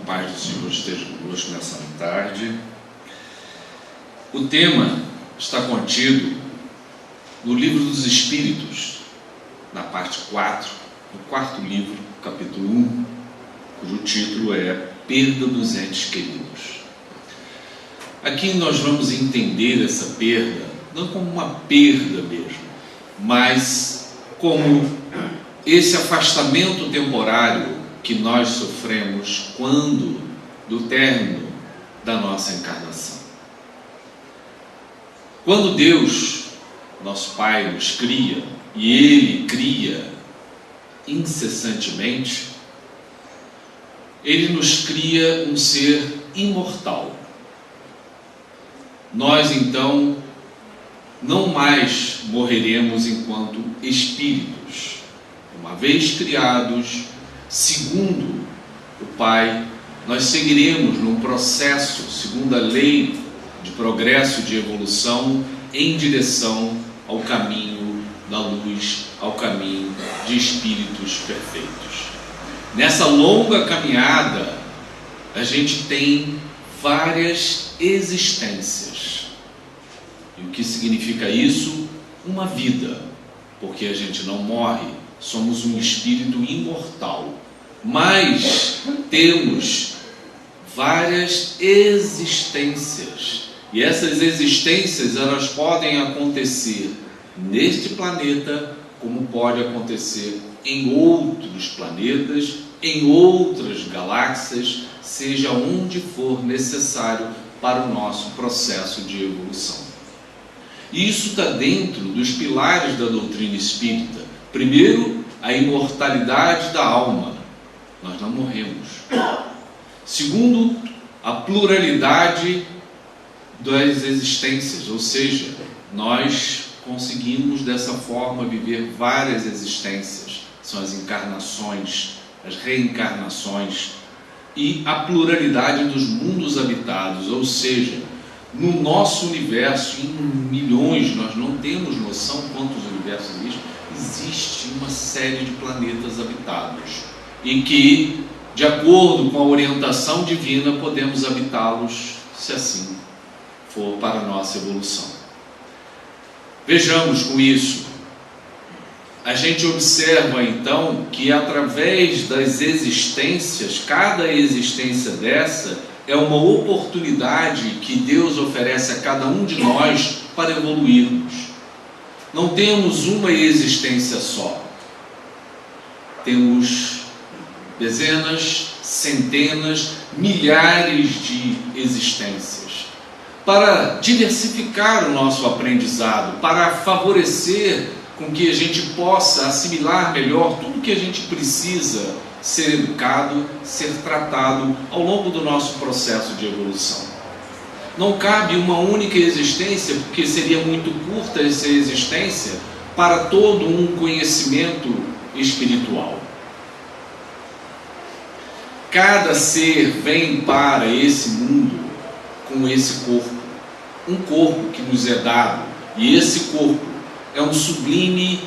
paz do Senhor esteja conosco nessa tarde. O tema está contido no Livro dos Espíritos, na parte 4, no quarto livro, capítulo 1, cujo título é Perda dos Entes Queridos. Aqui nós vamos entender essa perda, não como uma perda mesmo, mas como esse afastamento temporário que nós sofremos quando do término da nossa encarnação. Quando Deus, nosso Pai, nos cria, e Ele cria incessantemente, Ele nos cria um ser imortal. Nós então não mais morreremos enquanto espíritos. Uma vez criados, segundo o Pai, nós seguiremos num processo, segundo a lei de progresso e de evolução, em direção ao caminho da luz, ao caminho de espíritos perfeitos. Nessa longa caminhada, a gente tem várias existências. E o que significa isso? Uma vida, porque a gente não morre, somos um espírito imortal, mas temos várias existências, e essas existências elas podem acontecer neste planeta, como pode acontecer em outros planetas, em outras galáxias, seja onde for necessário para o nosso processo de evolução. Isso está dentro dos pilares da doutrina espírita. Primeiro, a imortalidade da alma, nós não morremos. Segundo, a pluralidade das existências, ou seja, nós conseguimos dessa forma viver várias existências, são as encarnações, as reencarnações, e a pluralidade dos mundos habitados, ou seja, no nosso universo, em milhões, nós não temos noção quantos universos existem, existe uma série de planetas habitados, e que, de acordo com a orientação divina, podemos habitá-los, se assim for para a nossa evolução. Vejamos com isso, a gente observa então que através das existências, cada existência dessa é uma oportunidade que Deus oferece a cada um de nós para evoluirmos. Não temos uma existência só, temos dezenas, centenas, milhares de existências, para diversificar o nosso aprendizado, para favorecer com que a gente possa assimilar melhor tudo que a gente precisa ser educado, ser tratado ao longo do nosso processo de evolução. Não cabe uma única existência, porque seria muito curta essa existência para todo um conhecimento espiritual. Cada ser vem para esse mundo com esse corpo, um corpo que nos é dado, e esse corpo é um sublime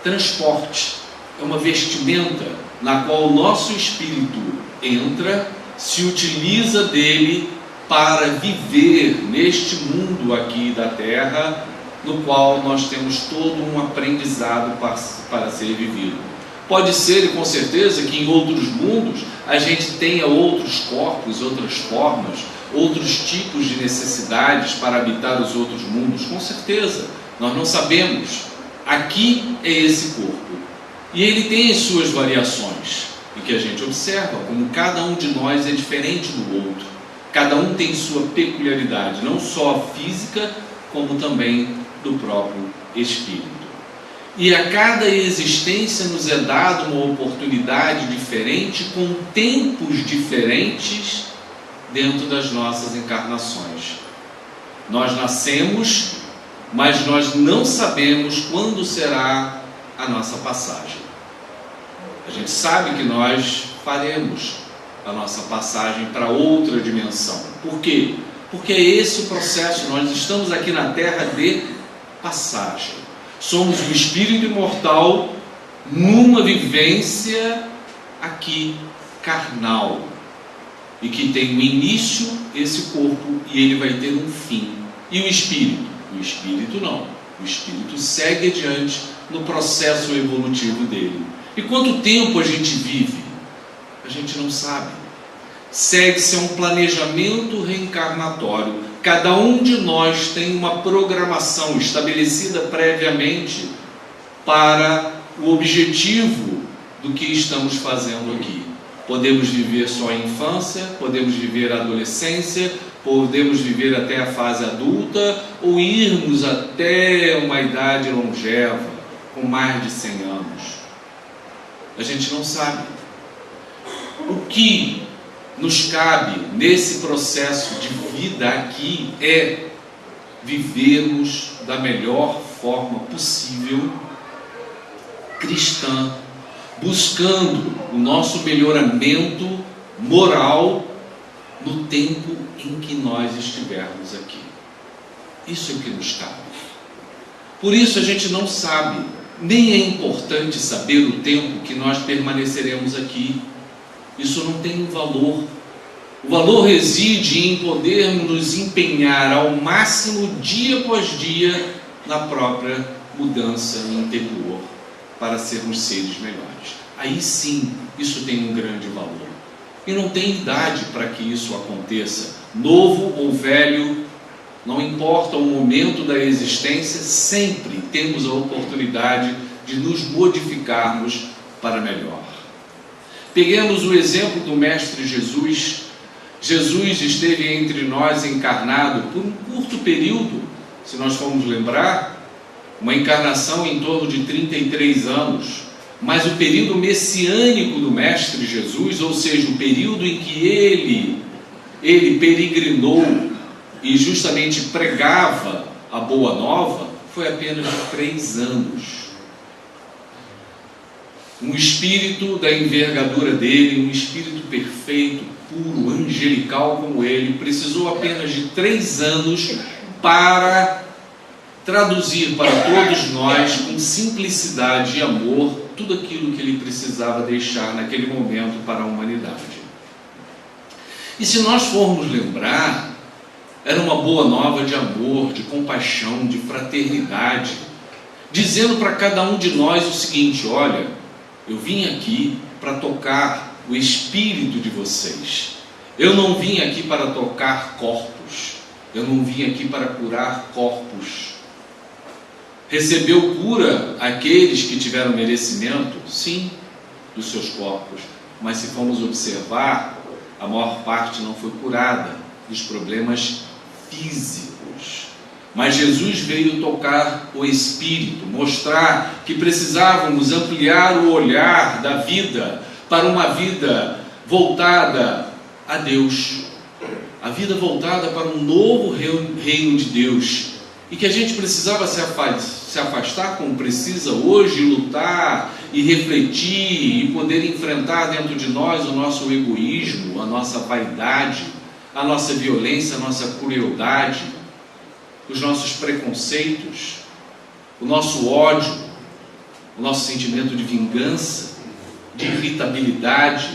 transporte, é uma vestimenta na qual o nosso espírito entra, se utiliza dele para viver neste mundo aqui da Terra, no qual nós temos todo um aprendizado para ser vivido. Pode ser, e com certeza, que em outros mundos a gente tenha outros corpos, outras formas, outros tipos de necessidades para habitar os outros mundos, com certeza, nós não sabemos. Aqui é esse corpo, e ele tem as suas variações, e que a gente observa como cada um de nós é diferente do outro, cada um tem sua peculiaridade, não só física, como também do próprio espírito. E a cada existência nos é dada uma oportunidade diferente, com tempos diferentes dentro das nossas encarnações. Nós nascemos, mas nós não sabemos quando será a nossa passagem. A gente sabe que nós faremos a nossa passagem para outra dimensão. Por quê? Porque é esse o processo. Nós estamos aqui na Terra de passagem. Somos um espírito imortal numa vivência aqui carnal. e que tem um início, esse corpo, e ele vai ter um fim. E o espírito? O espírito não. O espírito segue adiante no processo evolutivo dele. E quanto tempo a gente vive? A gente não sabe. Segue-se a um planejamento reencarnatório. Cada um de nós tem uma programação estabelecida previamente para o objetivo do que estamos fazendo aqui. Podemos viver só a infância, podemos viver a adolescência, podemos viver até a fase adulta, ou irmos até uma idade longeva, com mais de 100 anos. A gente não sabe. O que nos cabe nesse processo de vida aqui é vivermos da melhor forma possível, cristã, buscando o nosso melhoramento moral no tempo em que nós estivermos aqui. Isso é o que nos cabe. Por isso a gente não sabe, nem é importante saber o tempo que nós permaneceremos aqui. Isso não tem um valor. O valor reside em podermos nos empenhar ao máximo, dia após dia, na própria mudança interior, para sermos seres melhores. Aí sim, isso tem um grande valor. E não tem idade para que isso aconteça. Novo ou velho, não importa o momento da existência, sempre temos a oportunidade de nos modificarmos para melhor. Peguemos o exemplo do Mestre Jesus. Jesus esteve entre nós encarnado por um curto período, se nós formos lembrar, uma encarnação em torno de 33 anos, mas o período messiânico do Mestre Jesus, ou seja, o período em que ele peregrinou e justamente pregava a Boa Nova, foi apenas de 3 anos. Um espírito da envergadura dele, um espírito perfeito, puro, angelical como ele, precisou apenas de 3 anos para traduzir para todos nós, com simplicidade e amor, tudo aquilo que ele precisava deixar naquele momento para a humanidade. E se nós formos lembrar, era uma boa nova de amor, de compaixão, de fraternidade, dizendo para cada um de nós o seguinte: olha, eu vim aqui para tocar o espírito de vocês. Eu não vim aqui para tocar corpos. Eu não vim aqui para curar corpos. Recebeu cura aqueles que tiveram merecimento? Sim, dos seus corpos. Mas se formos observar, a maior parte não foi curada dos problemas físicos. Mas Jesus veio tocar o espírito, mostrar que precisávamos ampliar o olhar da vida para uma vida voltada a Deus, a vida voltada para um novo reino de Deus, e que a gente precisava se afastar, como precisa hoje, lutar e refletir e poder enfrentar dentro de nós o nosso egoísmo, a nossa vaidade, a nossa violência, a nossa crueldade, os nossos preconceitos, o nosso ódio, o nosso sentimento de vingança, de irritabilidade,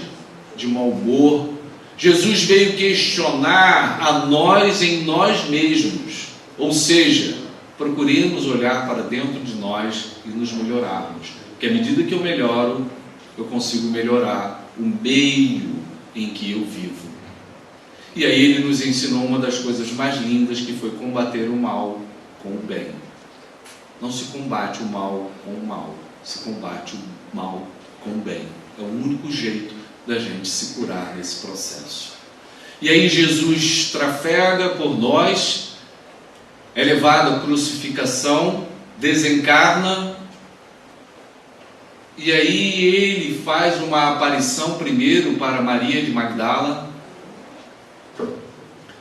de mau humor. Jesus veio questionar a nós em nós mesmos, ou seja, procuremos olhar para dentro de nós e nos melhorarmos, porque à medida que eu melhoro, eu consigo melhorar o meio em que eu vivo. E aí ele nos ensinou uma das coisas mais lindas, que foi combater o mal com o bem. Não se combate o mal com o mal, se combate o mal com o bem. É o único jeito da gente se curar nesse processo. E aí Jesus trafega por nós, é levado à crucificação, desencarna, e aí ele faz uma aparição primeiro para Maria de Magdala,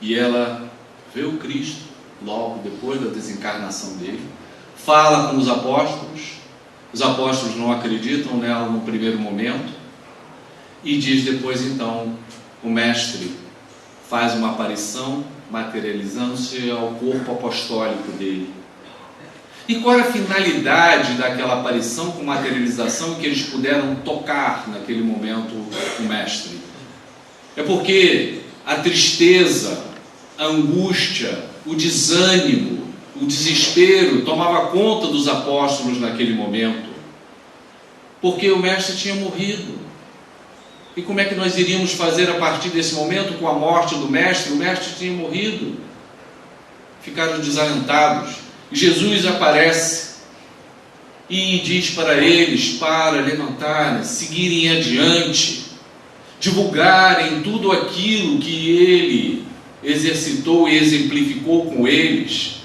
e ela vê o Cristo logo depois da desencarnação dele, fala com os apóstolos não acreditam nela no primeiro momento, e diz depois então, o Mestre faz uma aparição, materializando-se ao corpo apostólico dele. E qual era a finalidade daquela aparição com materialização que eles puderam tocar naquele momento o Mestre? É porque a tristeza, a angústia, o desânimo, o desespero tomava conta dos apóstolos naquele momento, porque o mestre tinha morrido. E como é que nós iríamos fazer a partir desse momento com a morte do mestre? O mestre tinha morrido. Ficaram desalentados. E Jesus aparece e diz para eles para levantarem, seguirem adiante, divulgarem tudo aquilo que ele exercitou e exemplificou com eles,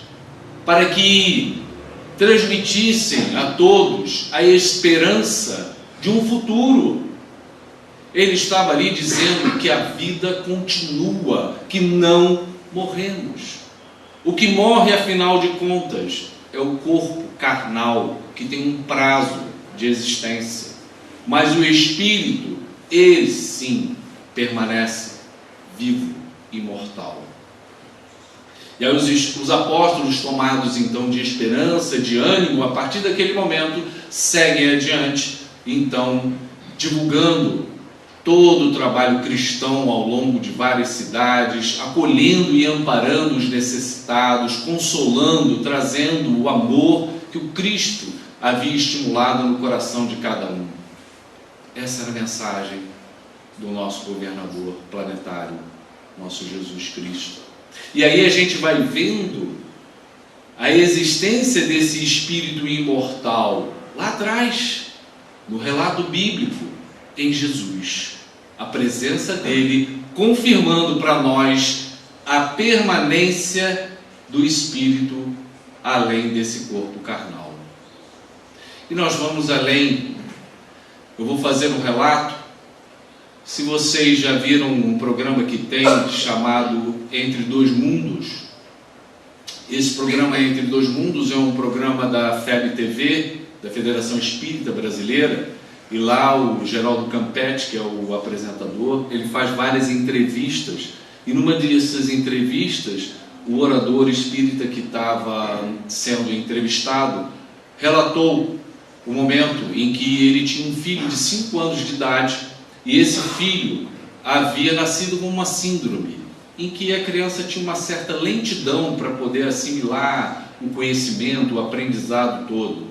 para que transmitissem a todos a esperança de um futuro. Ele estava ali dizendo que a vida continua, que não morremos. O que morre, afinal de contas, é o corpo carnal, que tem um prazo de existência. Mas o espírito, ele sim, permanece vivo, imortal. E aí os apóstolos, tomados então de esperança, de ânimo, a partir daquele momento, seguem adiante, então, divulgando todo o trabalho cristão ao longo de várias cidades, acolhendo e amparando os necessitados, consolando, trazendo o amor que o Cristo havia estimulado no coração de cada um. Essa era a mensagem do nosso governador planetário, nosso Jesus Cristo. E aí a gente vai vendo a existência desse Espírito imortal lá atrás, no relato bíblico, em Jesus, a presença dele confirmando para nós a permanência do Espírito além desse corpo carnal. E nós vamos além. Eu vou fazer um relato. Se vocês já viram um programa que tem chamado Entre Dois Mundos, esse programa Entre Dois Mundos é um programa da FEB TV, da Federação Espírita Brasileira. E lá o Geraldo Campetti, que é o apresentador, ele faz várias entrevistas. E numa dessas entrevistas, o orador espírita que estava sendo entrevistado relatou o momento em que ele tinha um filho de 5 anos de idade. E esse filho havia nascido com uma síndrome, em que a criança tinha uma certa lentidão para poder assimilar o conhecimento, o aprendizado todo.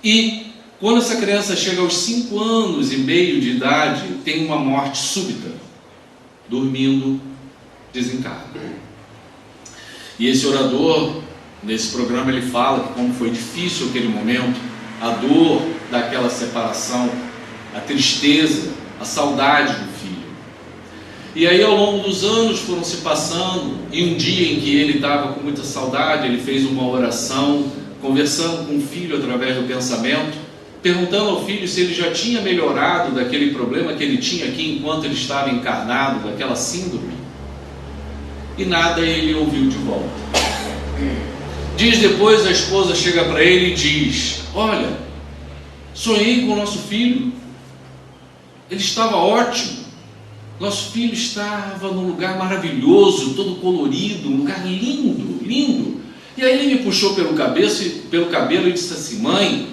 E quando essa criança chega aos 5 anos e meio de idade, tem uma morte súbita, dormindo, desencarna. E esse orador, nesse programa, ele fala que como foi difícil aquele momento, a dor daquela separação, a tristeza, a saudade do filho. E aí ao longo dos anos foram se passando, e um dia em que ele estava com muita saudade, ele fez uma oração, conversando com o filho através do pensamento, perguntando ao filho se ele já tinha melhorado daquele problema que ele tinha aqui enquanto ele estava encarnado, daquela síndrome. E nada ele ouviu de volta. Dias depois a esposa chega para ele e diz: olha, sonhei com o nosso filho, ele estava ótimo, nosso filho estava num lugar maravilhoso, todo colorido, um lugar lindo, lindo. E aí ele me puxou pelo cabelo e disse assim: mãe,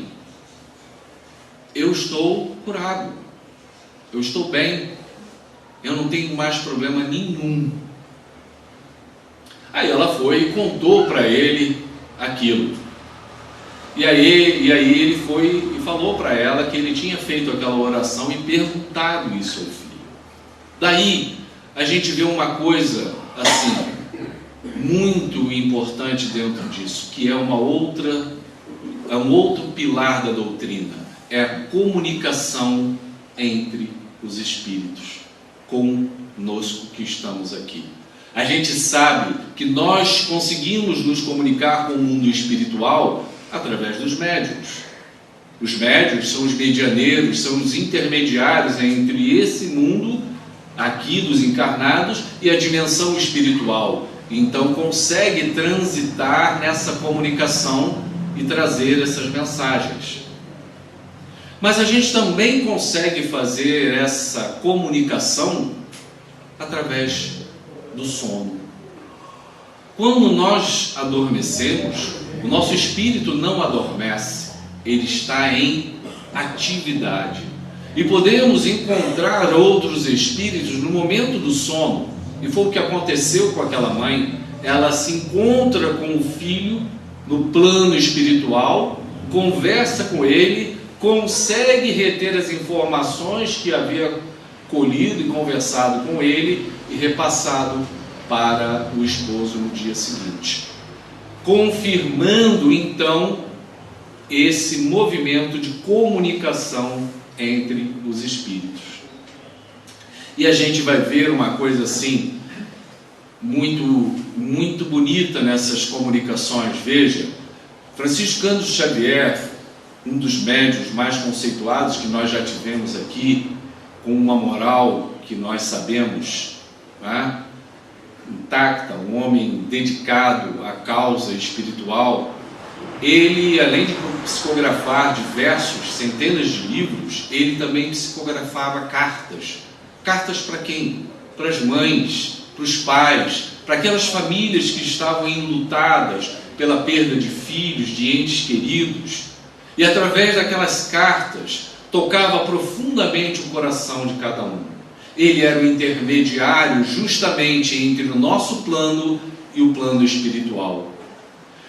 eu estou curado, eu estou bem, eu não tenho mais problema nenhum. Aí ela foi e contou para ele aquilo. E aí ele foi e falou para ela que ele tinha feito aquela oração e perguntado isso ao filho. Daí a gente vê uma coisa assim muito importante dentro disso, que é um outro pilar da doutrina. É a comunicação entre os espíritos, conosco que estamos aqui. A gente sabe que nós conseguimos nos comunicar com o mundo espiritual através dos médiuns. Os médiuns são os medianeiros, são os intermediários entre esse mundo aqui dos encarnados e a dimensão espiritual. Então consegue transitar nessa comunicação e trazer essas mensagens. Mas a gente também consegue fazer essa comunicação através do sono. Quando nós adormecemos, o nosso espírito não adormece, ele está em atividade. E podemos encontrar outros espíritos no momento do sono. E foi o que aconteceu com aquela mãe. Ela se encontra com o filho no plano espiritual, conversa com ele, consegue reter as informações que havia colhido e conversado com ele e repassado para o esposo no dia seguinte, confirmando então esse movimento de comunicação entre os espíritos. E a gente vai ver uma coisa assim muito bonita nessas comunicações. Veja, Francisco Cândido Xavier, um dos médiuns mais conceituados que nós já tivemos aqui, com uma moral que nós sabemos, né, intacta, um homem dedicado à causa espiritual, ele, além de psicografar diversos, centenas de livros, ele também psicografava cartas. Cartas para quem? Para as mães, para os pais, para aquelas famílias que estavam enlutadas pela perda de filhos, de entes queridos. E através daquelas cartas, tocava profundamente o coração de cada um. Ele era o intermediário justamente entre o nosso plano e o plano espiritual.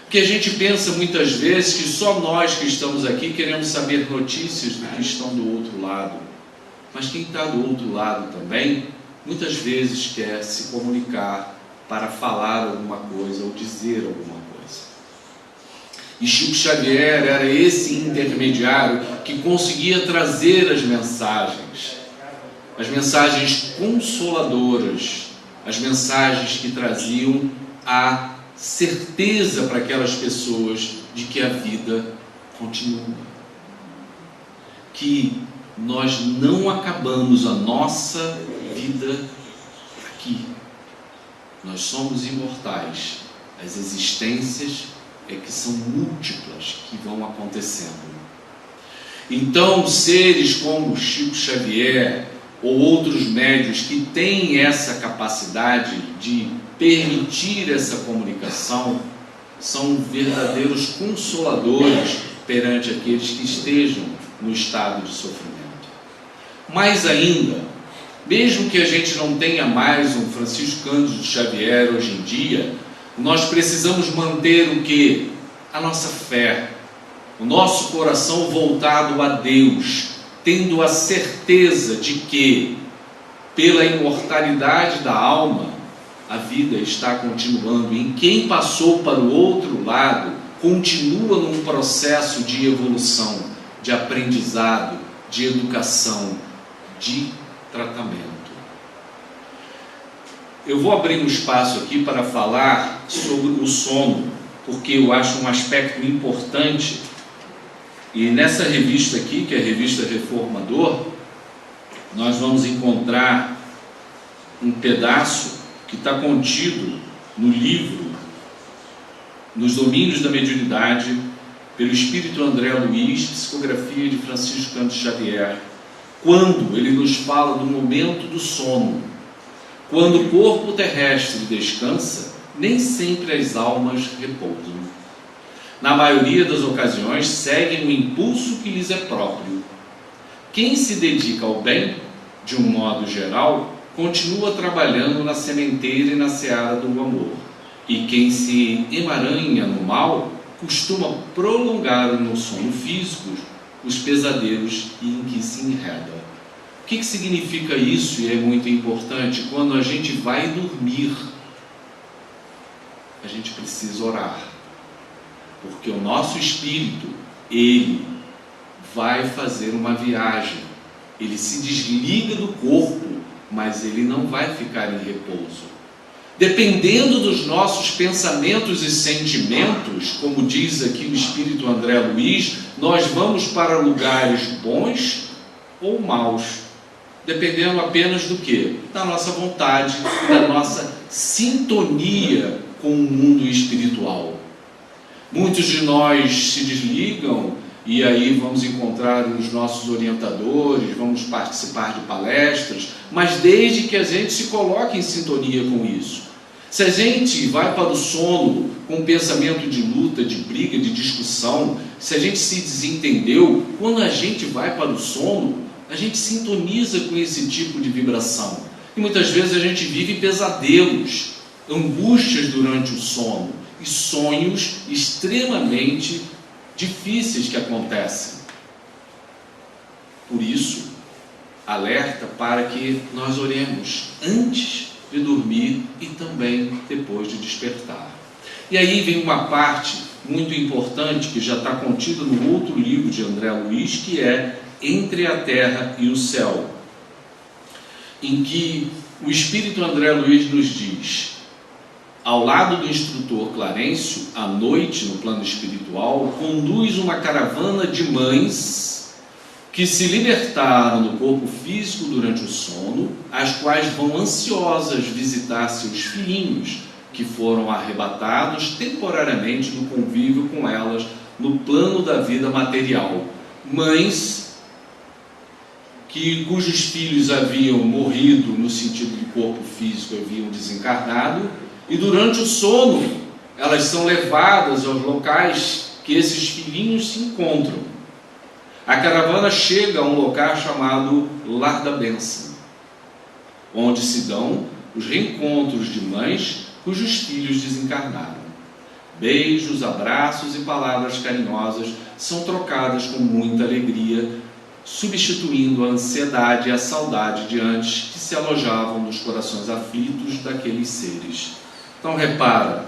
Porque a gente pensa muitas vezes que só nós que estamos aqui queremos saber notícias do que estão do outro lado. Mas quem está do outro lado também, muitas vezes quer se comunicar para falar alguma coisa ou dizer alguma coisa. E Chico Xavier era esse intermediário que conseguia trazer as mensagens consoladoras, as mensagens que traziam a certeza para aquelas pessoas de que a vida continua, que nós não acabamos a nossa vida aqui. Nós somos imortais. As existências é que são múltiplas, que vão acontecendo. Então, seres como Chico Xavier ou outros médiuns que têm essa capacidade de permitir essa comunicação são verdadeiros consoladores perante aqueles que estejam no estado de sofrimento. Mais ainda, mesmo que a gente não tenha mais um Francisco Cândido Xavier hoje em dia, nós precisamos manter o quê? A nossa fé, o nosso coração voltado a Deus, tendo a certeza de que, pela imortalidade da alma, a vida está continuando. E quem passou para o outro lado continua num processo de evolução, de aprendizado, de educação, de tratamento. Eu vou abrir um espaço aqui para falar sobre o sono, porque eu acho um aspecto importante. E nessa revista aqui, que é a revista Reformador, nós vamos encontrar um pedaço que está contido no livro Nos Domínios da Mediunidade, pelo Espírito André Luiz, psicografia de Francisco Cândido Xavier, quando ele nos fala do momento do sono. Quando o corpo terrestre descansa, nem sempre as almas repousam. Na maioria das ocasiões, seguem o impulso que lhes é próprio. Quem se dedica ao bem, de um modo geral, continua trabalhando na sementeira e na seara do amor. E quem se emaranha no mal, costuma prolongar no sono físico os pesadelos em que se enreda. O que significa isso? E é muito importante: quando a gente vai dormir, a gente precisa orar, porque o nosso espírito, ele vai fazer uma viagem, ele se desliga do corpo, mas ele não vai ficar em repouso. Dependendo dos nossos pensamentos e sentimentos, como diz aqui o Espírito André Luiz, nós vamos para lugares bons ou maus, dependendo apenas do quê? Da nossa vontade, da nossa sintonia com o mundo espiritual. Muitos de nós se desligam e aí vamos encontrar os nossos orientadores, vamos participar de palestras, mas desde que a gente se coloque em sintonia com isso. Se a gente vai para o sono com um pensamento de luta, de briga, de discussão, se a gente se desentendeu, quando a gente vai para o sono, a A gente sintoniza com esse tipo de vibração. E muitas vezes a gente vive pesadelos, angústias durante o sono e sonhos extremamente difíceis que acontecem. Por isso, alerta para que nós oremos antes de dormir e também depois de despertar. E aí vem uma parte muito importante que já está contida no outro livro de André Luiz, que é Entre a Terra e o Céu, em que o Espírito André Luiz nos diz: ao lado do instrutor Clarencio, à noite, no plano espiritual, conduz uma caravana de mães que se libertaram do corpo físico durante o sono, as quais vão ansiosas visitar seus filhinhos, que foram arrebatados temporariamente do convívio com elas no plano da vida material. Mães cujos filhos haviam morrido, no sentido de corpo físico, haviam desencarnado, e durante o sono elas são levadas aos locais que esses filhinhos se encontram. A caravana chega a um local chamado Lar da Bênção, onde se dão os reencontros de mães cujos filhos desencarnaram. Beijos, abraços e palavras carinhosas são trocadas com muita alegria, substituindo a ansiedade e a saudade de antes que se alojavam nos corações aflitos daqueles seres. Então repara,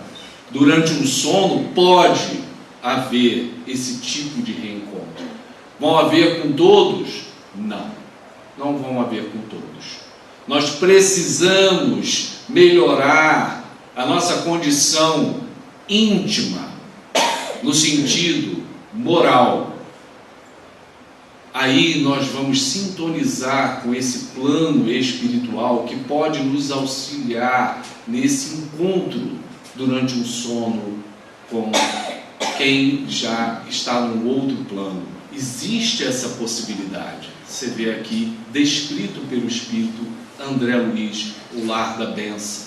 durante um sono pode haver esse tipo de reencontro. Vão haver com todos? Não, não vão haver com todos. Nós precisamos melhorar a nossa condição íntima, no sentido moral. Aí nós vamos sintonizar com esse plano espiritual que pode nos auxiliar nesse encontro durante um sono com quem já está num outro plano. Existe essa possibilidade. Você vê aqui descrito pelo Espírito André Luiz, o Lar da Bênção.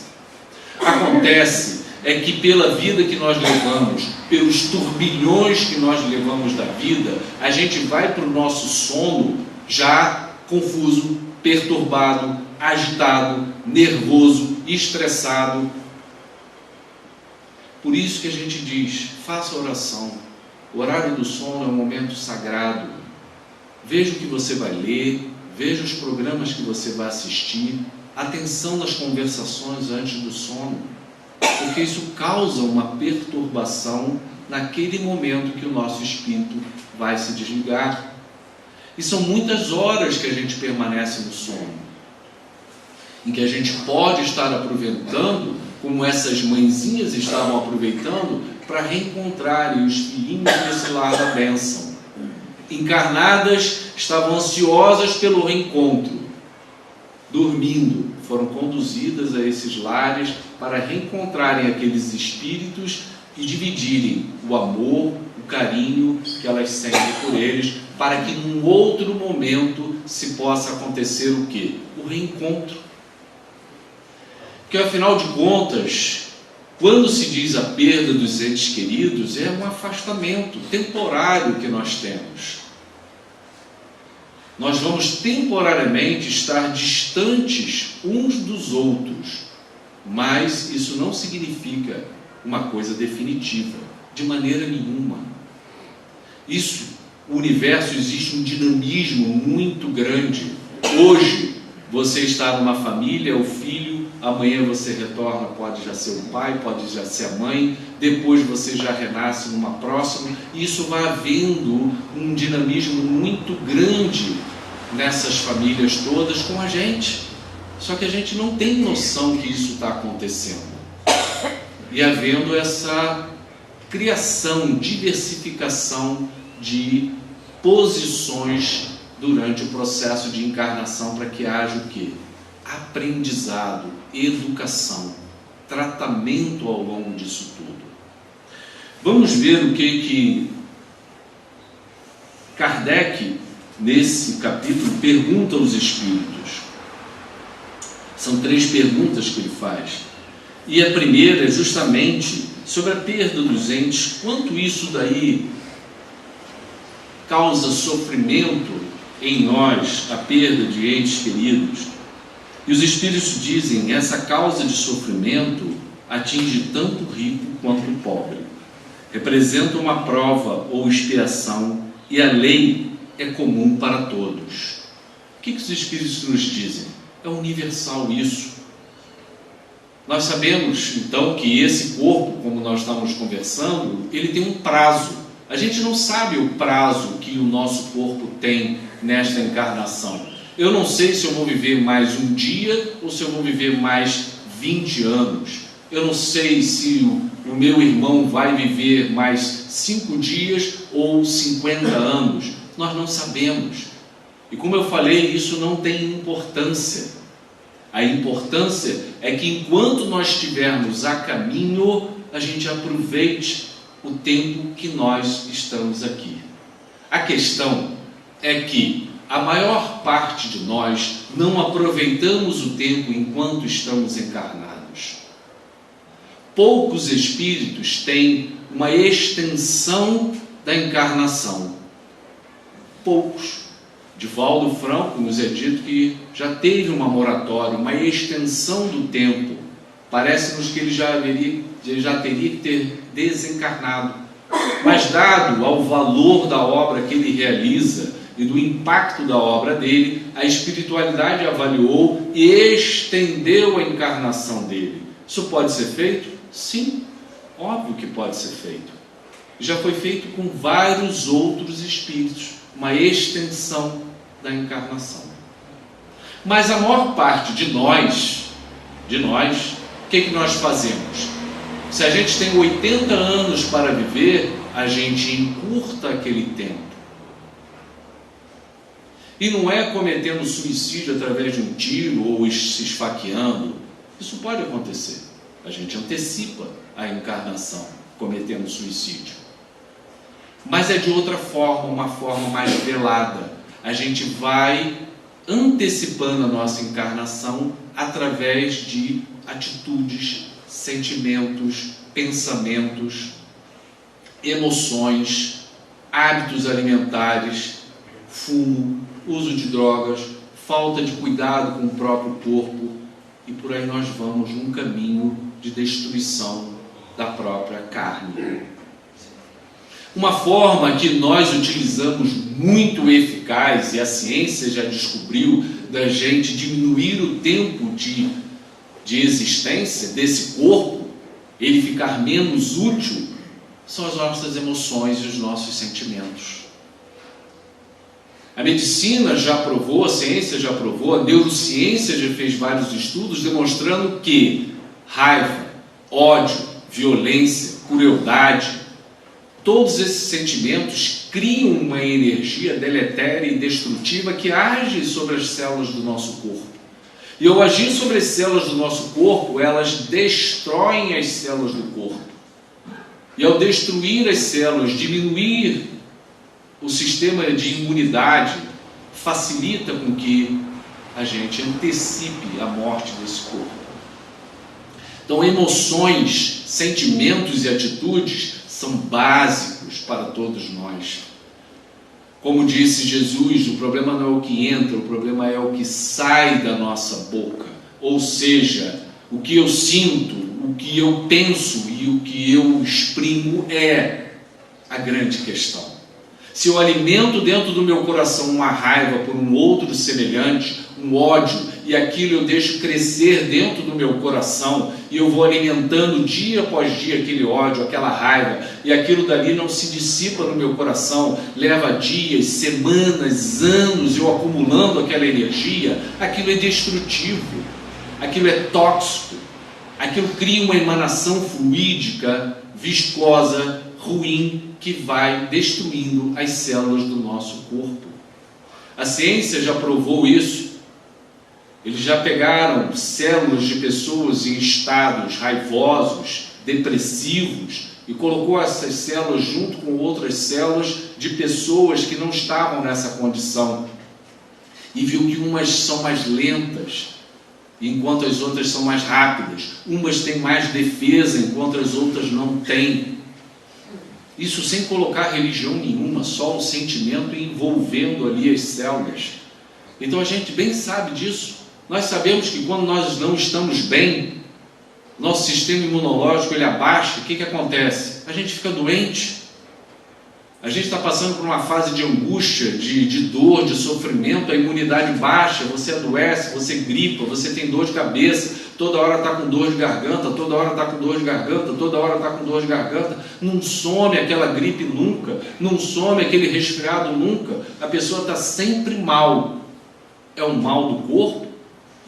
Acontece é que pela vida que nós levamos, pelos turbilhões que nós levamos da vida, a gente vai para o nosso sono já confuso, perturbado, agitado, nervoso, estressado. Por isso que a gente diz, faça oração. O horário do sono é um momento sagrado. Veja o que você vai ler, veja os programas que você vai assistir, atenção nas conversações antes do sono, porque isso causa uma perturbação naquele momento que o nosso espírito vai se desligar. E são muitas horas que a gente permanece no sono, em que a gente pode estar aproveitando, como essas mãezinhas estavam aproveitando, para reencontrarem os filhinhos desse lar da bênção. Encarnadas, estavam ansiosas pelo reencontro. Dormindo, foram conduzidas a esses lares para reencontrarem aqueles espíritos e dividirem o amor, o carinho que elas sentem por eles, para que num outro momento se possa acontecer o quê? O reencontro. Porque afinal de contas, quando se diz a perda dos entes queridos, é um afastamento temporário que nós temos. Nós vamos temporariamente estar distantes uns dos outros, mas isso não significa uma coisa definitiva, de maneira nenhuma. O universo, existe um dinamismo muito grande. Hoje você está numa família, o filho, amanhã você retorna, pode já ser o pai, pode já ser a mãe, depois você já renasce numa próxima, e isso vai havendo um dinamismo muito grande nessas famílias todas com a gente, só que a gente não tem noção que isso está acontecendo, e havendo essa criação, diversificação de posições durante o processo de encarnação, para que haja o quê? Aprendizado, educação, tratamento ao longo disso tudo. Vamos ver o que Kardec, nesse capítulo, pergunta aos espíritos. São 3 perguntas que ele faz. E a primeira é justamente sobre a perda dos entes, quanto isso daí causa sofrimento em nós a perda de entes queridos, e os Espíritos dizem: essa causa de sofrimento atinge tanto o rico quanto o pobre. Representa uma prova ou expiação, e a lei é comum para todos. O que os Espíritos nos dizem? É universal isso. Nós sabemos, então, que esse corpo, como nós estamos conversando, ele tem um prazo. A gente não sabe o prazo que o nosso corpo tem nesta encarnação. Eu não sei se eu vou viver mais um dia ou se eu vou viver mais 20 anos. Eu não sei se o meu irmão vai viver mais 5 dias ou 50 anos. Nós não sabemos. E como eu falei, isso não tem importância. A importância é que enquanto nós estivermos a caminho, a gente aproveite o tempo que nós estamos aqui. A questão é que a maior parte de nós não aproveitamos o tempo enquanto estamos encarnados. Poucos espíritos têm uma extensão da encarnação. Poucos. Divaldo Franco nos é dito que já teve uma moratória, uma extensão do tempo. Parece-nos que ele já teria que ter desencarnado. Mas dado ao valor da obra que ele realiza e do impacto da obra dele, a espiritualidade avaliou e estendeu a encarnação dele. Isso pode ser feito? Sim, óbvio que pode ser feito. Já foi feito com vários outros espíritos, uma extensão da encarnação. Mas a maior parte de nós, o que nós fazemos? Se a gente tem 80 anos para viver, a gente encurta aquele tempo. E não é cometendo suicídio através de um tiro ou se esfaqueando. Isso pode acontecer. A gente antecipa a encarnação cometendo suicídio. Mas é de outra forma, uma forma mais velada. A gente vai antecipando a nossa encarnação através de atitudes, sentimentos, pensamentos, emoções, hábitos alimentares, fumo, uso de drogas, falta de cuidado com o próprio corpo, e por aí nós vamos num caminho de destruição da própria carne. Uma forma que nós utilizamos muito eficaz, e a ciência já descobriu, da gente diminuir o tempo de existência desse corpo, ele ficar menos útil, são as nossas emoções e os nossos sentimentos. A medicina já provou, a ciência já provou, a neurociência já fez vários estudos demonstrando que raiva, ódio, violência, crueldade, todos esses sentimentos criam uma energia deletéria e destrutiva que age sobre as células do nosso corpo. E ao agir sobre as células do nosso corpo, elas destroem as células do corpo. E ao destruir as células, diminuir o sistema de imunidade, facilita com que a gente antecipe a morte desse corpo. Então, emoções, sentimentos e atitudes são básicos para todos nós. Como disse Jesus, o problema não é o que entra, o problema é o que sai da nossa boca. Ou seja, o que eu sinto, o que eu penso e o que eu exprimo é a grande questão. Se eu alimento dentro do meu coração uma raiva por um outro semelhante, um ódio, e aquilo eu deixo crescer dentro do meu coração, e eu vou alimentando dia após dia aquele ódio, aquela raiva, e aquilo dali não se dissipa no meu coração, leva dias, semanas, anos, eu acumulando aquela energia, aquilo é destrutivo, aquilo é tóxico, aquilo cria uma emanação fluídica, viscosa, ruim, que vai destruindo as células do nosso corpo. A ciência já provou isso. Eles já pegaram células de pessoas em estados raivosos, depressivos, e colocou essas células junto com outras células de pessoas que não estavam nessa condição. E viu que umas são mais lentas, enquanto as outras são mais rápidas. Umas têm mais defesa, enquanto as outras não têm. Isso sem colocar religião nenhuma, só o sentimento envolvendo ali as células. Então a gente bem sabe disso. Nós sabemos que quando nós não estamos bem, nosso sistema imunológico ele abaixa, o que acontece? A gente fica doente. A gente está passando por uma fase de angústia, de dor, de sofrimento, a imunidade baixa, você adoece, você gripa, você tem dor de cabeça, toda hora está com dor de garganta, toda hora está com dor de garganta, toda hora está com dor de garganta, não some aquela gripe nunca, não some aquele resfriado nunca, a pessoa está sempre mal. É um mal do corpo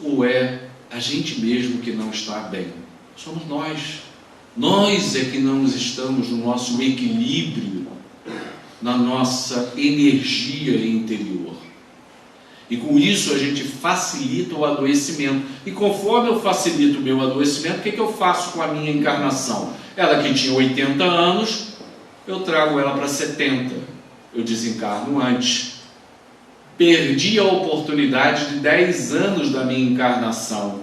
ou é a gente mesmo que não está bem? Somos nós. Nós é que não estamos no nosso equilíbrio, na nossa energia interior. E com isso a gente facilita o adoecimento. E conforme eu facilito o meu adoecimento, o que eu faço com a minha encarnação? Ela que tinha 80 anos, eu trago ela para 70. Eu desencarno antes. Perdi a oportunidade de 10 anos da minha encarnação.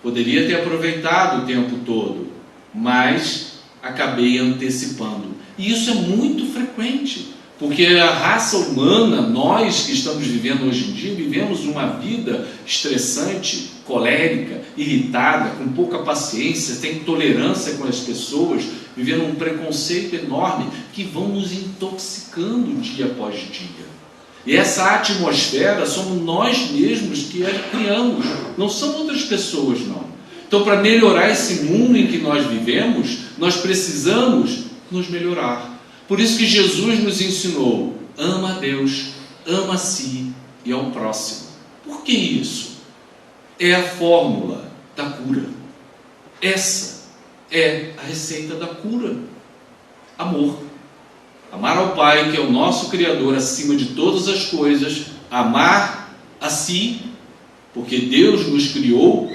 Poderia ter aproveitado o tempo todo, mas acabei antecipando. E isso é muito frequente, porque a raça humana, nós que estamos vivendo hoje em dia, vivemos uma vida estressante, colérica, irritada, com pouca paciência, tem intolerância com as pessoas, vivendo um preconceito enorme, que vão nos intoxicando dia após dia. E essa atmosfera somos nós mesmos que a criamos, não são outras pessoas não. Então, para melhorar esse mundo em que nós vivemos, nós precisamos nos melhorar. Por isso que Jesus nos ensinou: ama a Deus, ama a si e ao próximo. Por que isso? É a fórmula da cura. Essa é a receita da cura. Amor. Amar ao Pai, que é o nosso Criador acima de todas as coisas. Amar a si, porque Deus nos criou.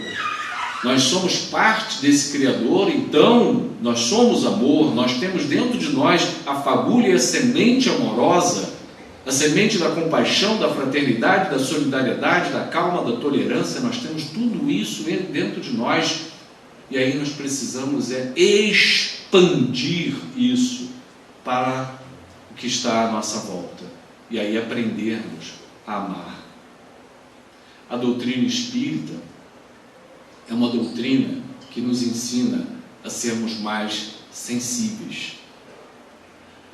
Nós somos parte desse Criador, então nós somos amor, nós temos dentro de nós a fagulha e a semente amorosa, a semente da compaixão, da fraternidade, da solidariedade, da calma, da tolerância. Nós temos tudo isso dentro de nós, e aí nós precisamos expandir isso para o que está à nossa volta, e aí aprendermos a amar. A doutrina espírita é uma doutrina que nos ensina a sermos mais sensíveis,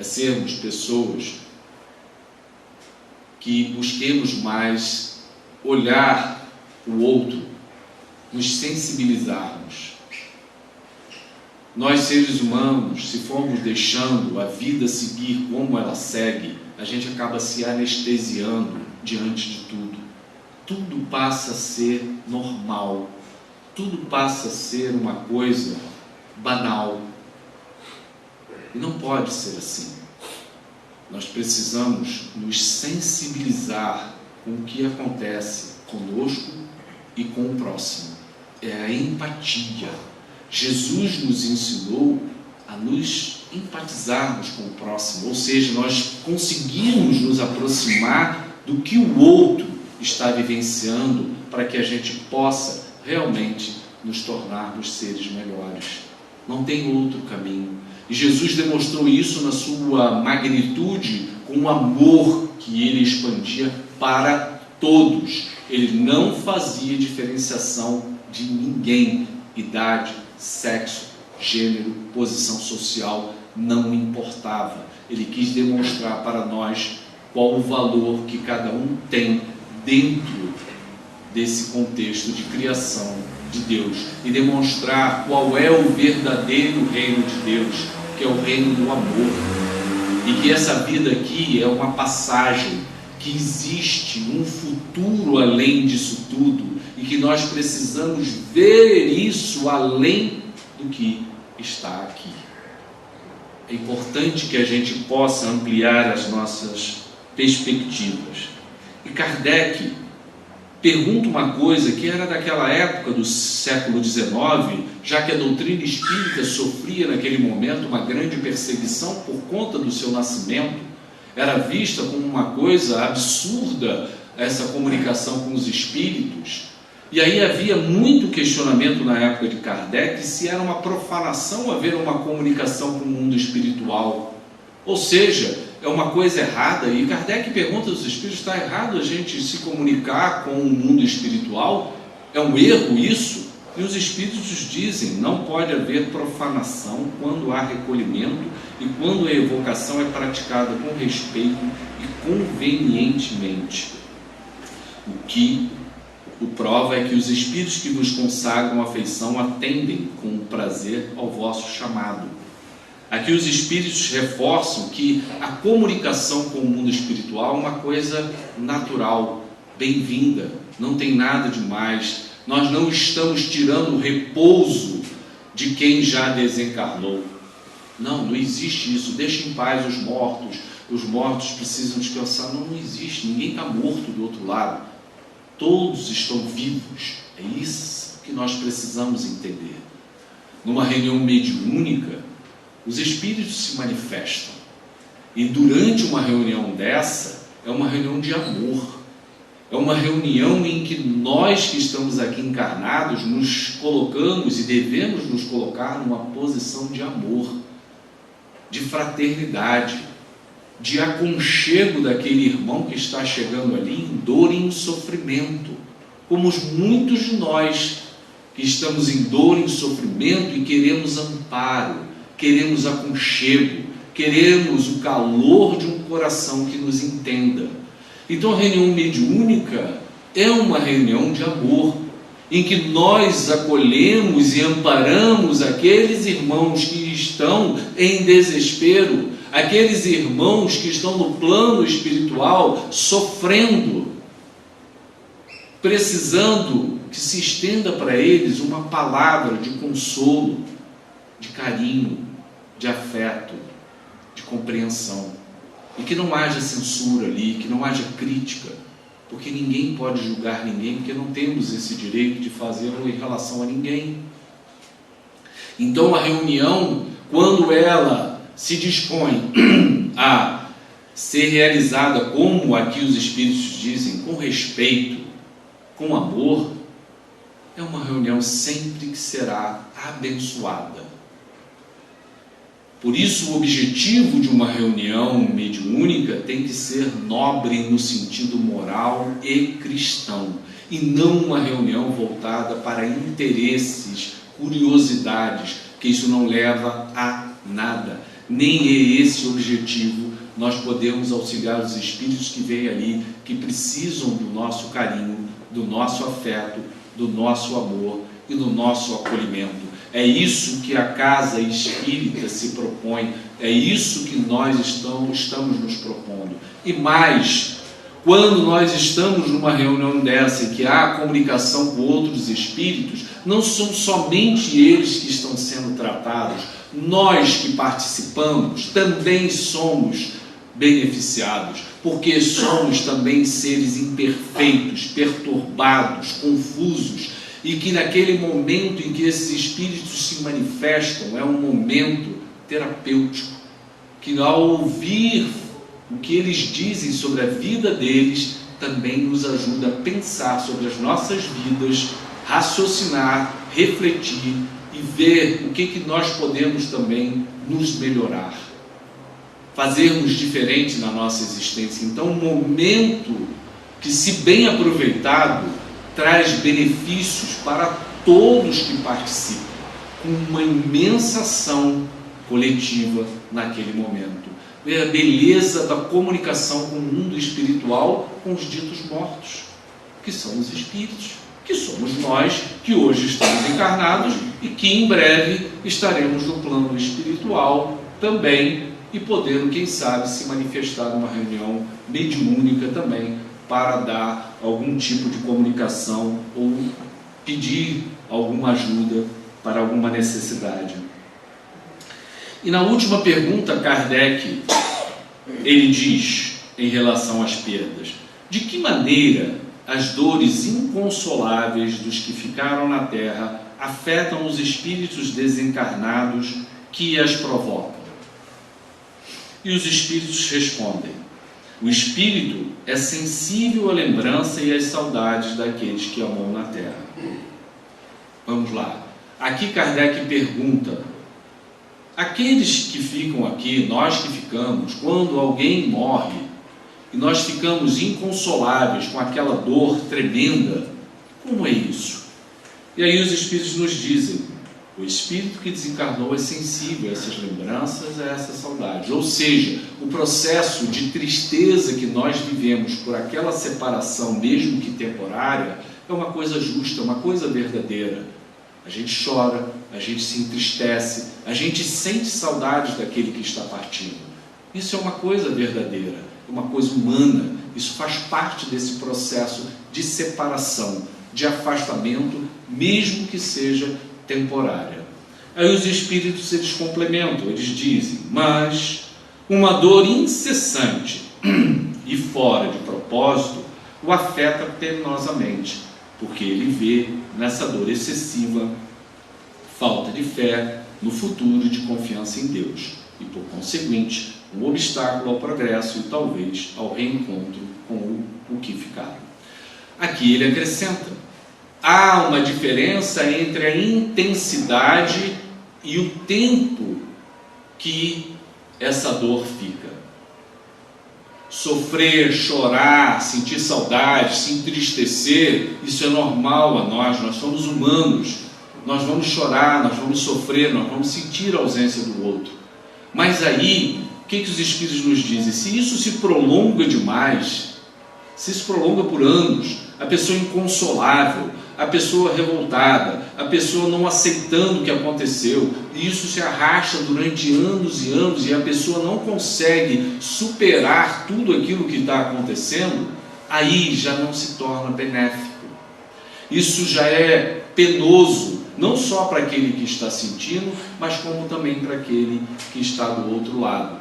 a sermos pessoas que busquemos mais olhar o outro, nos sensibilizarmos. Nós, seres humanos, se formos deixando a vida seguir como ela segue, a gente acaba se anestesiando diante de tudo. Tudo passa a ser normal. Tudo passa a ser uma coisa banal. E não pode ser assim. Nós precisamos nos sensibilizar com o que acontece conosco e com o próximo. É a empatia. Jesus nos ensinou a nos empatizarmos com o próximo, ou seja, nós conseguimos nos aproximar do que o outro está vivenciando, para que a gente possa realmente nos tornarmos seres melhores. Não tem outro caminho. E Jesus demonstrou isso na sua magnitude, com o amor que ele expandia para todos. Ele não fazia diferenciação de ninguém, idade, sexo, gênero, posição social, não importava. Ele quis demonstrar para nós qual o valor que cada um tem dentro desse contexto de criação de Deus, e demonstrar qual é o verdadeiro reino de Deus, que é o reino do amor, e que essa vida aqui é uma passagem, que existe um futuro além disso tudo, e que nós precisamos ver isso além do que está aqui. É importante que a gente possa ampliar as nossas perspectivas. E Kardec pergunta uma coisa que era daquela época do século XIX, já que a doutrina espírita sofria naquele momento uma grande perseguição por conta do seu nascimento. Era vista como uma coisa absurda essa comunicação com os espíritos. E aí havia muito questionamento na época de Kardec se era uma profanação haver uma comunicação com o mundo espiritual. Ou seja, é uma coisa errada. E Kardec pergunta aos espíritos: está errado a gente se comunicar com o mundo espiritual? É um erro isso? E os espíritos dizem: não pode haver profanação quando há recolhimento e quando a evocação é praticada com respeito e convenientemente. O que o prova é que os espíritos que vos consagram afeição atendem com prazer ao vosso chamado. Aqui os espíritos reforçam que a comunicação com o mundo espiritual é uma coisa natural, bem-vinda, não tem nada de mais. Nós não estamos tirando o repouso de quem já desencarnou. Não existe isso. Deixe em paz os mortos precisam descansar. Não existe, ninguém está morto do outro lado. Todos estão vivos. É isso que nós precisamos entender. Numa reunião mediúnica, os espíritos se manifestam. E durante uma reunião dessa, é uma reunião de amor. É uma reunião em que nós que estamos aqui encarnados nos colocamos e devemos nos colocar numa posição de amor, de fraternidade, de aconchego daquele irmão que está chegando ali em dor e em sofrimento, como muitos de nós que estamos em dor e em sofrimento e queremos amparo, queremos aconchego, queremos o calor de um coração que nos entenda. Então a reunião mediúnica é uma reunião de amor, em que nós acolhemos e amparamos aqueles irmãos que estão em desespero, aqueles irmãos que estão no plano espiritual sofrendo, precisando que se estenda para eles uma palavra de consolo, de carinho, de afeto, de compreensão. E que não haja censura ali, que não haja crítica, porque ninguém pode julgar ninguém, porque não temos esse direito de fazê-lo em relação a ninguém. Então a reunião, quando ela se dispõe a ser realizada, como aqui os espíritos dizem, com respeito, com amor, é uma reunião sempre que será abençoada. Por isso, o objetivo de uma reunião mediúnica tem que ser nobre no sentido moral e cristão, e não uma reunião voltada para interesses, curiosidades, que isso não leva a nada. Nem é esse o objetivo. Nós podemos auxiliar os espíritos que vêm ali, que precisam do nosso carinho, do nosso afeto, do nosso amor e do nosso acolhimento. É isso que a casa espírita se propõe, é isso que nós estamos nos propondo. E mais, quando nós estamos numa reunião dessa em que há comunicação com outros espíritos, não são somente eles que estão sendo tratados, nós que participamos também somos beneficiados, porque somos também seres imperfeitos, perturbados, confusos, e que naquele momento em que esses espíritos se manifestam é um momento terapêutico, que ao ouvir o que eles dizem sobre a vida deles, também nos ajuda a pensar sobre as nossas vidas, raciocinar, refletir e ver o que nós podemos também nos melhorar, fazermos diferente na nossa existência. Então, um momento que, se bem aproveitado, traz benefícios para todos que participam, com uma imensa ação coletiva naquele momento. Ver a beleza da comunicação com o mundo espiritual, com os ditos mortos, que são os espíritos, que somos nós, que hoje estamos encarnados e que em breve estaremos no plano espiritual também, e podendo, quem sabe, se manifestar numa reunião mediúnica também, para dar algum tipo de comunicação ou pedir alguma ajuda para alguma necessidade. E na última pergunta, Kardec, ele diz, em relação às perdas: de que maneira as dores inconsoláveis dos que ficaram na terra afetam os espíritos desencarnados que as provocam? E os espíritos respondem: O espírito é sensível à lembrança e às saudades daqueles que amam na terra. Vamos lá. Aqui Kardec pergunta: aqueles que ficam aqui, nós que ficamos, quando alguém morre e nós ficamos inconsoláveis com aquela dor tremenda, como é isso? E aí os espíritos nos dizem: o espírito que desencarnou é sensível a essas lembranças, a essas saudades. Ou seja, o processo de tristeza que nós vivemos por aquela separação, mesmo que temporária, é uma coisa justa, uma coisa verdadeira. A gente chora, a gente se entristece, a gente sente saudades daquele que está partindo. Isso é uma coisa verdadeira, uma coisa humana. Isso faz parte desse processo de separação, de afastamento, mesmo que seja temporária. Aí os espíritos, eles complementam, eles dizem: mas uma dor incessante e fora de propósito o afeta penosamente, porque ele vê nessa dor excessiva falta de fé no futuro e de confiança em Deus, e por conseguinte um obstáculo ao progresso e talvez ao reencontro com o que ficaram. Aqui ele acrescenta: há uma diferença entre a intensidade e o tempo que essa dor fica. Sofrer, chorar, sentir saudade, se entristecer, isso é normal a nós somos humanos. Nós vamos chorar, nós vamos sofrer, nós vamos sentir a ausência do outro. Mas aí, o que os espíritos nos dizem? Se isso se prolonga demais, se isso prolonga por anos, a pessoa inconsolável, a pessoa revoltada, a pessoa não aceitando o que aconteceu, e isso se arrasta durante anos e anos, e a pessoa não consegue superar tudo aquilo que está acontecendo, aí já não se torna benéfico. Isso já é penoso, não só para aquele que está sentindo, mas como também para aquele que está do outro lado.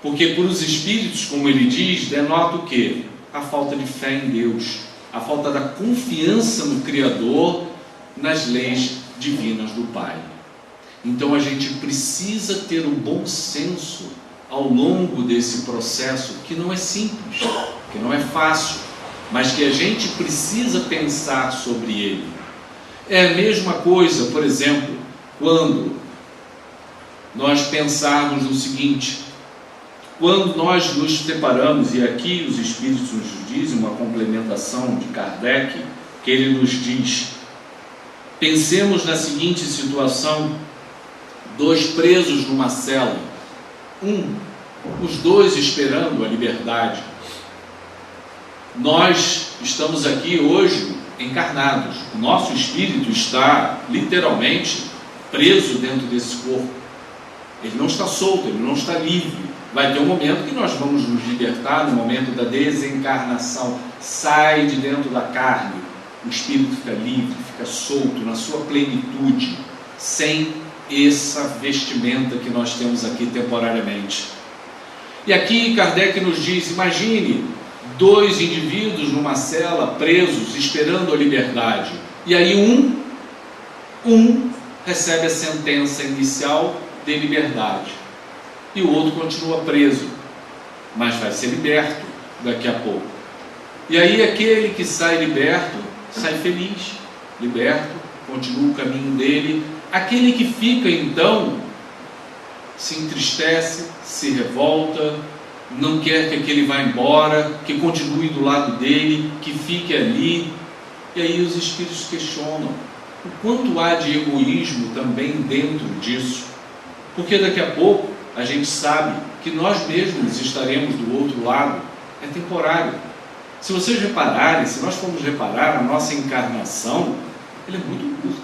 Porque por os espíritos, como ele diz, denota o quê? A falta de fé em Deus, a falta da confiança no Criador, nas leis divinas do Pai. Então a gente precisa ter o bom senso ao longo desse processo, que não é simples, que não é fácil, mas que a gente precisa pensar sobre ele. É a mesma coisa, por exemplo, quando nós pensarmos no seguinte: quando nós nos separamos, e aqui os Espíritos nos dizem uma complementação de Kardec, que ele nos diz: pensemos na seguinte situação: dois presos numa cela, os dois esperando a liberdade. Nós estamos aqui hoje encarnados, o nosso espírito está literalmente preso dentro desse corpo, ele não está solto, ele não está livre. Vai ter um momento que nós vamos nos libertar, no momento da desencarnação, sai de dentro da carne, o espírito fica livre, fica solto na sua plenitude, sem essa vestimenta que nós temos aqui temporariamente. E aqui Kardec nos diz: imagine dois indivíduos numa cela, presos, esperando a liberdade, e aí um recebe a sentença inicial de liberdade, e o outro continua preso, mas vai ser liberto daqui a pouco. E aí aquele que sai liberto, sai feliz, liberto, continua o caminho dele. Aquele que fica então, se entristece, se revolta, não quer que aquele vá embora, que continue do lado dele, que fique ali. E aí os espíritos questionam o quanto há de egoísmo também dentro disso, porque daqui a pouco a gente sabe que nós mesmos estaremos do outro lado. É temporário. Se vocês repararem, se nós formos reparar, a nossa encarnação, ela é muito curta,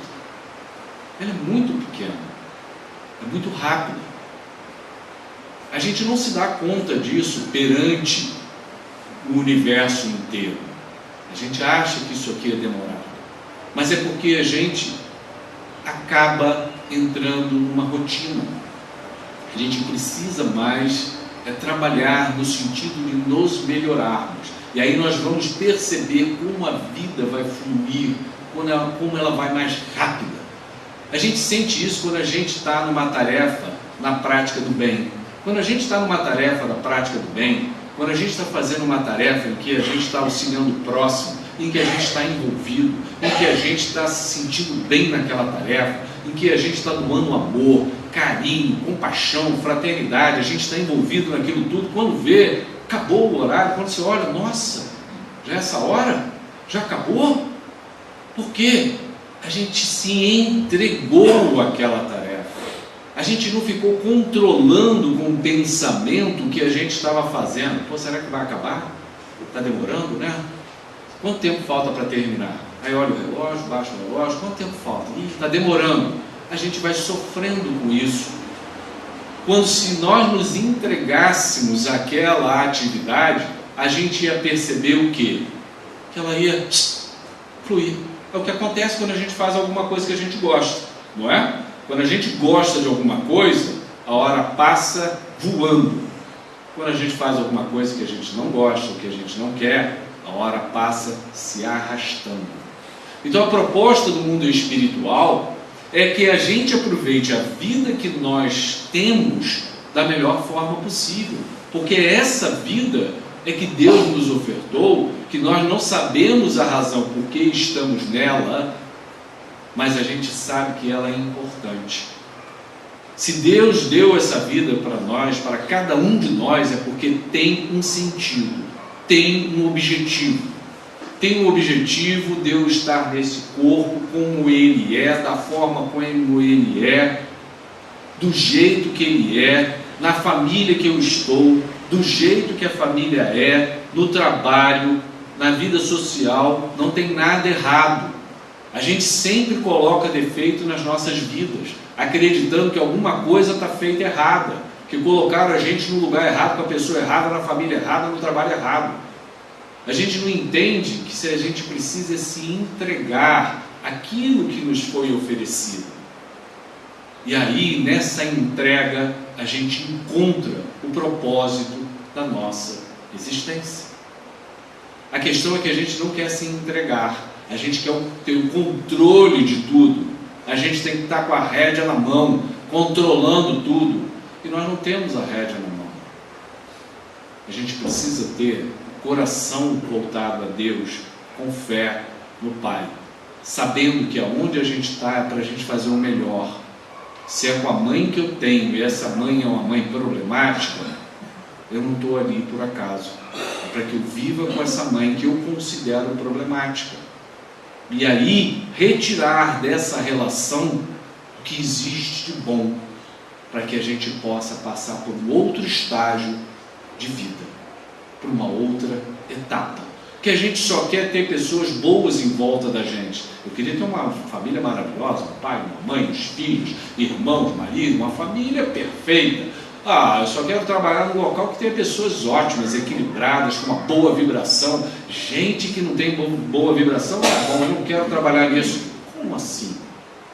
ela é muito pequena, é muito rápida. A gente não se dá conta disso perante o universo inteiro. A gente acha que isso aqui é demorado, mas é porque a gente acaba entrando numa rotina. A gente precisa mais trabalhar no sentido de nos melhorarmos. E aí nós vamos perceber como a vida vai fluir, como ela vai mais rápida. A gente sente isso quando a gente está numa tarefa na prática do bem. Quando a gente está numa tarefa da prática do bem, quando a gente está fazendo uma tarefa em que a gente está auxiliando o próximo, em que a gente está envolvido, em que a gente está se sentindo bem naquela tarefa, em que a gente está doando amor, carinho, compaixão, fraternidade, a gente está envolvido naquilo tudo, quando vê, acabou o horário, quando você olha, nossa, já é essa hora? Já acabou? Por quê? A gente se entregou àquela tarefa. A gente não ficou controlando com o pensamento o que a gente estava fazendo. Pô, será que vai acabar? Está demorando, né? Quanto tempo falta para terminar? Aí olha o relógio, baixa o relógio, quanto tempo falta? Está demorando. A gente vai sofrendo com isso. Quando se nós nos entregássemos àquela atividade, a gente ia perceber o quê? Que ela ia fluir. É o que acontece quando a gente faz alguma coisa que a gente gosta, não é? Quando a gente gosta de alguma coisa, a hora passa voando. Quando a gente faz alguma coisa que a gente não gosta, ou que a gente não quer, a hora passa se arrastando. Então a proposta do mundo espiritual é que a gente aproveite a vida que nós temos da melhor forma possível, porque essa vida é que Deus nos ofertou, que nós não sabemos a razão por que estamos nela, mas a gente sabe que ela é importante. Se Deus deu essa vida para nós, para cada um de nós, é porque tem um sentido, tem um objetivo. Tem um objetivo de eu estar nesse corpo como ele é, da forma como ele é, do jeito que ele é, na família que eu estou, do jeito que a família é, no trabalho, na vida social. Não tem nada errado. A gente sempre coloca defeito nas nossas vidas, acreditando que alguma coisa está feita errada, que colocaram a gente no lugar errado, com a pessoa errada, na família errada, no trabalho errado. A gente não entende que se a gente precisa se entregar àquilo que nos foi oferecido. E aí, nessa entrega, a gente encontra o propósito da nossa existência. A questão é que a gente não quer se entregar, a gente quer ter o controle de tudo, a gente tem que estar com a rédea na mão, controlando tudo, e nós não temos a rédea na mão. A gente precisa ter o coração voltado a Deus, com fé no Pai, sabendo que aonde a gente está é para a gente fazer o melhor. Se é com a mãe que eu tenho, e essa mãe é uma mãe problemática, eu não estou ali por acaso, é para que eu viva com essa mãe que eu considero problemática. E aí, retirar dessa relação o que existe de bom, para que a gente possa passar por um outro estágio de vida, por uma outra etapa. Que a gente só quer ter pessoas boas em volta da gente. Eu queria ter uma família maravilhosa, um pai, uma mãe, uns filhos, irmãos, marido, uma família perfeita. Eu só quero trabalhar num local que tenha pessoas ótimas, equilibradas, com uma boa vibração. Gente que não tem boa vibração, bom, eu não quero trabalhar nisso. Como assim?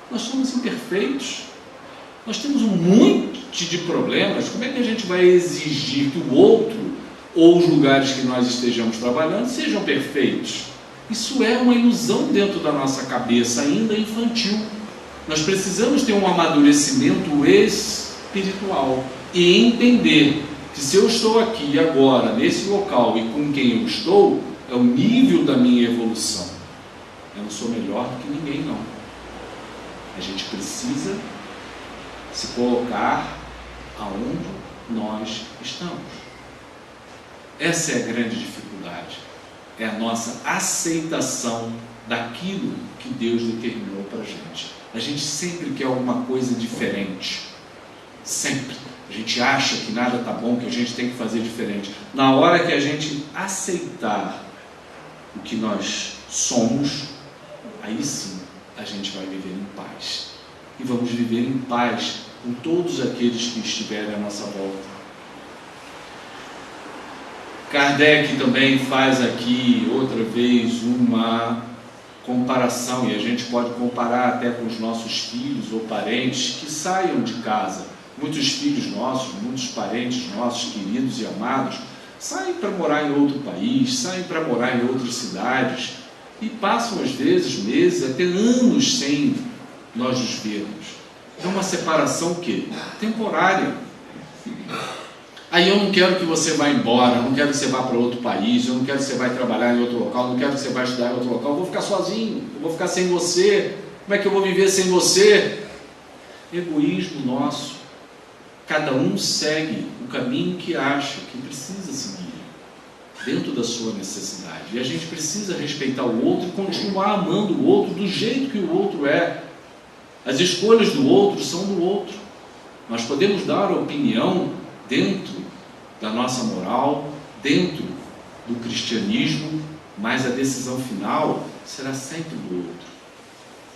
Nós somos imperfeitos. Nós temos um monte de problemas. Como é que a gente vai exigir que o outro, ou os lugares que nós estejamos trabalhando, sejam perfeitos? Isso é uma ilusão dentro da nossa cabeça, ainda infantil. Nós precisamos ter um amadurecimento espiritual e entender que se eu estou aqui agora, nesse local, e com quem eu estou, é o nível da minha evolução. Eu não sou melhor do que ninguém, não. A gente precisa se colocar aonde nós estamos. Essa é a grande dificuldade. É a nossa aceitação daquilo que Deus determinou para a gente. A gente sempre quer alguma coisa diferente. Sempre. A gente acha que nada está bom, que a gente tem que fazer diferente. Na hora que a gente aceitar o que nós somos, aí sim a gente vai viver em paz. E vamos viver em paz com todos aqueles que estiverem à nossa volta. Kardec também faz aqui outra vez uma comparação, e a gente pode comparar até com os nossos filhos ou parentes que saiam de casa. Muitos filhos nossos, muitos parentes nossos, queridos e amados, saem para morar em outro país, saem para morar em outras cidades e passam às vezes meses, até anos sem nós os vermos. É uma separação que temporária. Aí eu não quero que você vá embora, eu não quero que você vá para outro país, eu não quero que você vá trabalhar em outro local, eu não quero que você vá estudar em outro local, eu vou ficar sozinho, eu vou ficar sem você, como é que eu vou viver sem você? Egoísmo nosso. Cada um segue o caminho que acha que precisa seguir, dentro da sua necessidade. E a gente precisa respeitar o outro e continuar amando o outro do jeito que o outro é. As escolhas do outro são do outro. Nós podemos dar opinião dentro da nossa moral, dentro do cristianismo, mas a decisão final será sempre do outro.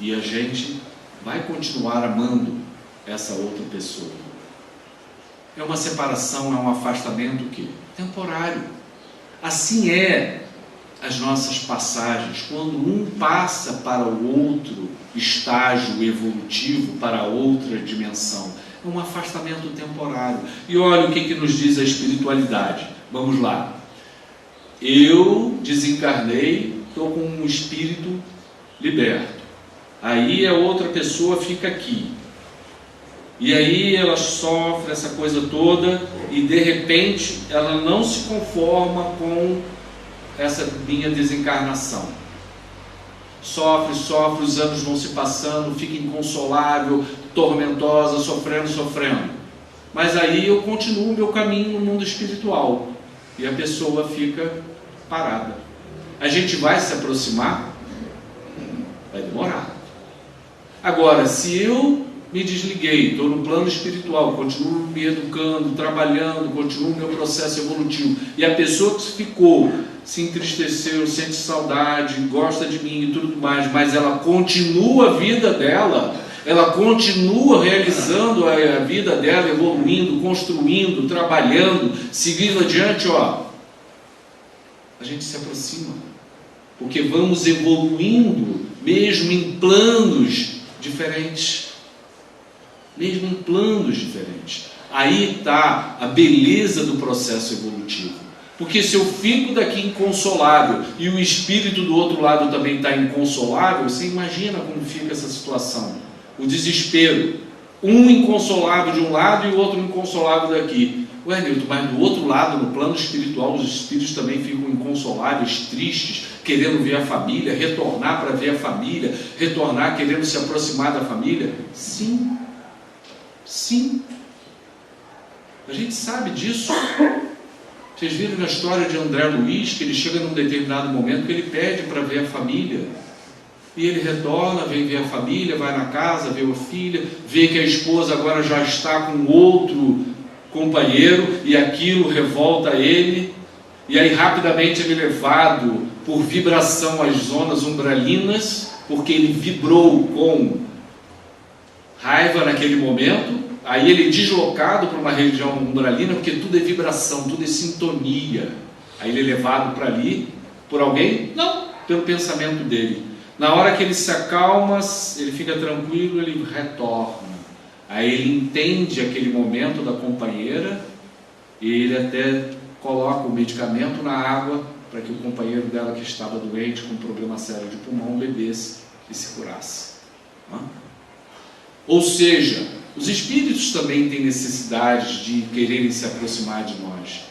E a gente vai continuar amando essa outra pessoa. É uma separação, é um afastamento que temporário. Assim é as nossas passagens, quando um passa para o outro estágio evolutivo, para outra dimensão. É um afastamento temporário. E olha o que nos diz a espiritualidade. Vamos lá. Eu desencarnei, estou com um espírito liberto. Aí a outra pessoa fica aqui. E aí ela sofre essa coisa toda e de repente ela não se conforma com essa minha desencarnação. Sofre, os anos vão se passando, fica inconsolável, tormentosa, sofrendo. Mas aí eu continuo o meu caminho no mundo espiritual e a pessoa fica parada. A gente vai se aproximar? Vai demorar. Agora, se eu me desliguei, estou no plano espiritual, continuo me educando, trabalhando, continuo o meu processo evolutivo, e a pessoa que ficou, se entristeceu, sente saudade, gosta de mim e tudo mais, mas ela continua a vida dela, ela continua realizando a vida dela, evoluindo, construindo, trabalhando, seguindo adiante, a gente se aproxima, porque vamos evoluindo, mesmo em planos diferentes. Mesmo em planos diferentes. Aí está a beleza do processo evolutivo. Porque se eu fico daqui inconsolável e o espírito do outro lado também está inconsolável, você imagina como fica essa situação. O desespero. Um inconsolável de um lado e o outro inconsolável daqui. Ué, Nilton, mas do outro lado, no plano espiritual, os espíritos também ficam inconsoláveis, tristes, querendo ver a família, retornar para ver a família, retornar querendo se aproximar da família? Sim. Sim, a gente sabe disso. Vocês viram na história de André Luiz, que ele chega num determinado momento que ele pede para ver a família, e ele retorna, vem ver a família, vai na casa, vê a filha, vê que a esposa agora já está com outro companheiro, e aquilo revolta ele, e aí rapidamente ele é levado por vibração às zonas umbralinas, porque ele vibrou com raiva naquele momento. Aí ele é deslocado para uma região umbralina, porque tudo é vibração, tudo é sintonia. Aí ele é levado para ali, por alguém? Não, pelo pensamento dele. Na hora que ele se acalma, ele fica tranquilo, ele retorna. Aí ele entende aquele momento da companheira, e ele até coloca o medicamento na água, para que o companheiro dela que estava doente, com um problema sério de pulmão, bebesse e se curasse. Ou seja, os espíritos também têm necessidade de quererem se aproximar de nós,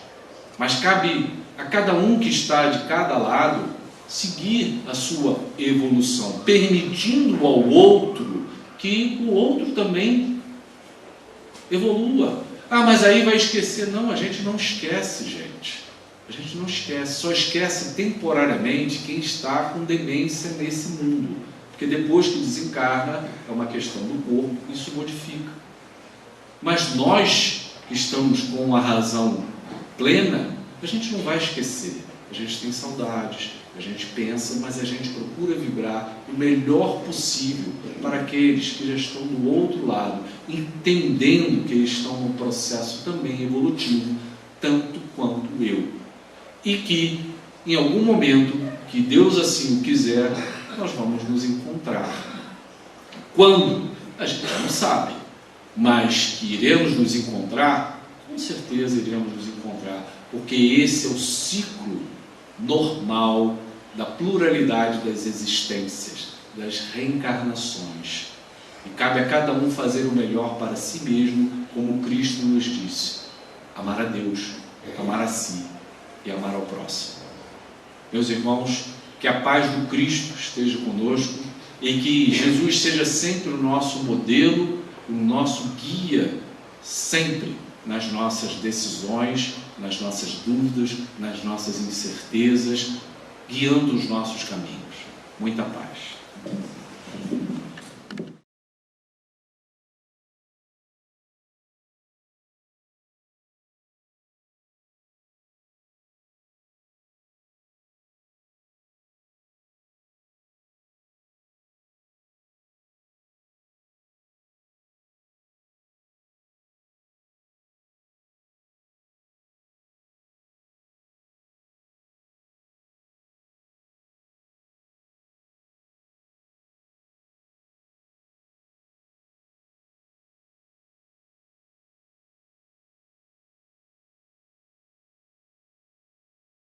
mas cabe a cada um que está de cada lado seguir a sua evolução, permitindo ao outro que o outro também evolua. Mas aí vai esquecer. Não, a gente não esquece, gente. A gente não esquece, só esquece temporariamente quem está com demência nesse mundo. Porque depois que desencarna, é uma questão do corpo, isso modifica. Mas nós, que estamos com a razão plena, a gente não vai esquecer. A gente tem saudades, a gente pensa, mas a gente procura vibrar o melhor possível para aqueles que já estão do outro lado, entendendo que eles estão num processo também evolutivo, tanto quanto eu. E que, em algum momento, que Deus assim o quiser, nós vamos nos encontrar. Quando? A gente não sabe, mas que iremos nos encontrar, com certeza iremos nos encontrar, porque esse é o ciclo normal da pluralidade das existências, das reencarnações. E cabe a cada um fazer o melhor para si mesmo, como Cristo nos disse. amar a Deus, amar a si e amar ao próximo. Meus irmãos, que a paz do Cristo esteja conosco e que Jesus seja sempre o nosso modelo, o nosso guia, sempre nas nossas decisões, nas nossas dúvidas, nas nossas incertezas, guiando os nossos caminhos. Muita paz.